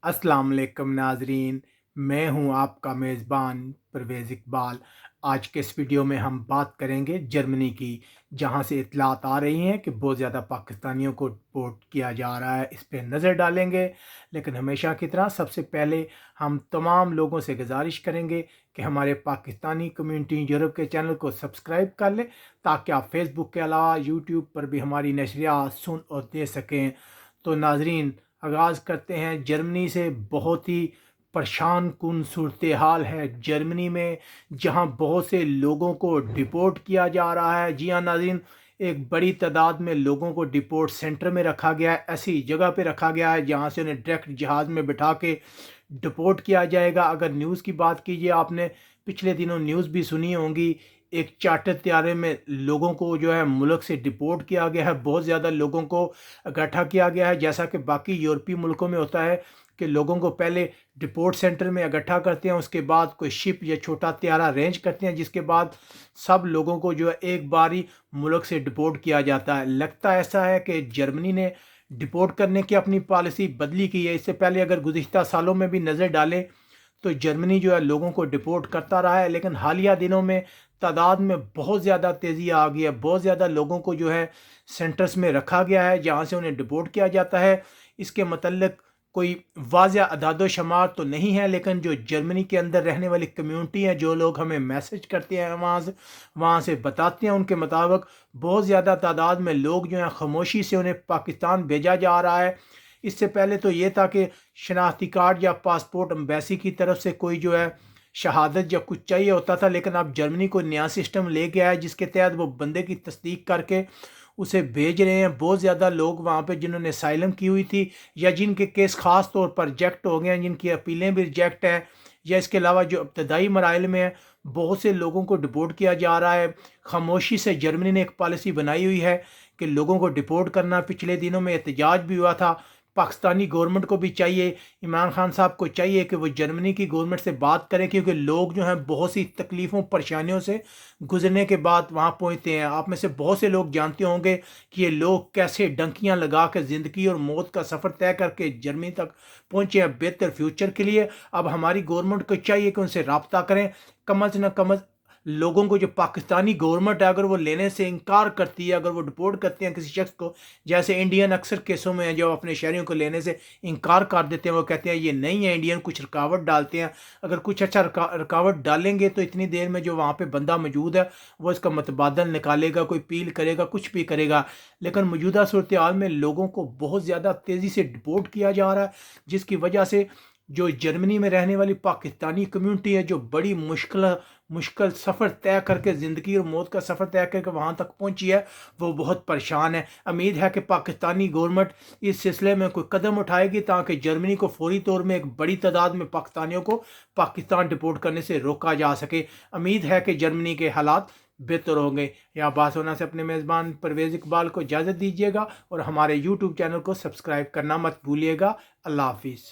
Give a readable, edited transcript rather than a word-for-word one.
अस्सलाम वालेकुम नाजरीन, मैं हूं आपका मेज़बान परवेज़ इकबाल। आज के इस वीडियो में हम बात करेंगे जर्मनी की, जहां से इत्तलात आ रही हैं कि बहुत ज़्यादा पाकिस्तानियों को डिपोर्ट किया जा रहा है। इस पर नज़र डालेंगे, लेकिन हमेशा की तरह सबसे पहले हम तमाम लोगों से गुजारिश करेंगे कि हमारे पाकिस्तानी कम्युनिटी यूरोप के चैनल को सब्सक्राइब कर लें, ताकि आप फेसबुक के अलावा यूट्यूब पर भी हमारी नशरियात सुन और दे सकें। तो नाजरीन, आगाज़ करते हैं जर्मनी से। बहुत ही परेशान कुन सूरत हाल है जर्मनी में, जहां बहुत से लोगों को डिपोर्ट किया जा रहा है। जी हाँ नाज़रीन, एक बड़ी तादाद में लोगों को डिपोर्ट सेंटर में रखा गया है, ऐसी जगह पे रखा गया है जहां से उन्हें डायरेक्ट जहाज़ में बिठा के डिपोर्ट किया जाएगा। अगर न्यूज़ की बात कीजिए, आपने पिछले दिनों न्यूज़ भी सुनी होंगी, एक चार्टर त्यारे में लोगों को जो है मुल्क से डिपोर्ट किया गया है। बहुत ज़्यादा लोगों को इकट्ठा किया गया है, जैसा कि बाकी यूरोपीय मुल्कों में होता है कि लोगों को पहले डिपोर्ट सेंटर में इकट्ठा करते हैं, उसके बाद कोई शिप या छोटा त्यारा अरेंज करते हैं, जिसके बाद सब लोगों को जो है एक बार ही मुल्क से डिपोर्ट किया जाता है। लगता ऐसा है कि जर्मनी ने डिपोर्ट करने की अपनी पॉलिसी बदली की है। इससे पहले अगर गुज़िश्ता सालों में भी नज़र डालें तो जर्मनी जो है लोगों को डिपोर्ट करता रहा है, लेकिन हालिया दिनों में तादाद में बहुत ज़्यादा तेज़ी आ गई है। बहुत ज़्यादा लोगों को जो है सेंटर्स में रखा गया है जहाँ से उन्हें डिपोर्ट किया जाता है। इसके मतलब कोई वाज़ह अदाद शुमार तो नहीं है, लेकिन जो जर्मनी के अंदर रहने वाली कम्युनिटी है, जो लोग हमें मैसेज करते हैं वहाँ से बताते हैं, उनके मुताबिक बहुत ज़्यादा तादाद में लोग जो हैं खामोशी से उन्हें पाकिस्तान भेजा जा रहा है। इससे पहले तो ये था कि शनाख्ती कार्ड या पासपोर्ट एम्बेसी की तरफ से कोई जो है शहादत या कुछ चाहिए होता था, लेकिन अब जर्मनी को नया सिस्टम ले गया है जिसके तहत वो बंदे की तस्दीक करके उसे भेज रहे हैं। बहुत ज़्यादा लोग वहाँ पे जिन्होंने साइलम की हुई थी या जिनके केस ख़ास तौर पर रिजेक्ट हो गए हैं, जिनकी अपीलें भी रिजेक्ट हैं, या इसके अलावा जो इब्तदाई मराइल में है, बहुत से लोगों को डिपोर्ट किया जा रहा है। खामोशी से जर्मनी ने एक पॉलिसी बनाई हुई है कि लोगों को डिपोर्ट करना। पिछले दिनों में एहतजाज भी हुआ था। पाकिस्तानी गवर्नमेंट को भी चाहिए, इमरान खान साहब को चाहिए कि वो जर्मनी की गवर्नमेंट से बात करें, क्योंकि लोग जो हैं बहुत सी तकलीफ़ों परेशानियों से गुजरने के बाद वहाँ पहुँचते हैं। आप में से बहुत से लोग जानते होंगे कि ये लोग कैसे डंकियाँ लगा कर ज़िंदगी और मौत का सफ़र तय करके जर्मनी तक पहुँचे हैं बेहतर फ्यूचर के लिए। अब हमारी गवर्नमेंट को चाहिए कि उनसे रब्ता करें। कम अज़ न कम लोगों को जो पाकिस्तानी गवर्नमेंट है, अगर वो लेने से इनकार करती है, अगर वो डिपोर्ट करते हैं किसी शख्स को, जैसे इंडियन अक्सर केसों में है जो अपने शहरियों को लेने से इनकार कर देते हैं, वो कहते हैं ये नहीं है इंडियन, कुछ रुकावट डालते हैं। अगर कुछ अच्छा रुकावट डालेंगे तो इतनी देर में जो वहाँ पे बंदा मौजूद है वो इसका मतबादल निकालेगा, कोई अपील करेगा, कुछ भी करेगा। लेकिन मौजूदा सूरत हाल में लोगों को बहुत ज़्यादा तेज़ी से डिपोर्ट किया जा रहा है, जिसकी वजह से जो जर्मनी में रहने वाली पाकिस्तानी कम्युनिटी है, जो बड़ी मुश्किल मुश्किल सफ़र तय करके ज़िंदगी और मौत का सफ़र तय करके वहाँ तक पहुँची है, वो बहुत परेशान है। उम्मीद है कि पाकिस्तानी गवर्नमेंट इस सिलसिले में कोई कदम उठाएगी ताकि जर्मनी को फौरी तौर में एक बड़ी तादाद में पाकिस्तानियों को पाकिस्तान डिपोर्ट करने से रोका जा सके। उम्मीद है कि जर्मनी के हालात बेहतर होंगे। यहाँ बार्सिलोना से अपने मेज़बान परवेज़ इकबाल को इजाज़त दीजिएगा और हमारे यूट्यूब चैनल को सब्सक्राइब करना मत भूलिएगा। अल्लाह हाफिज़।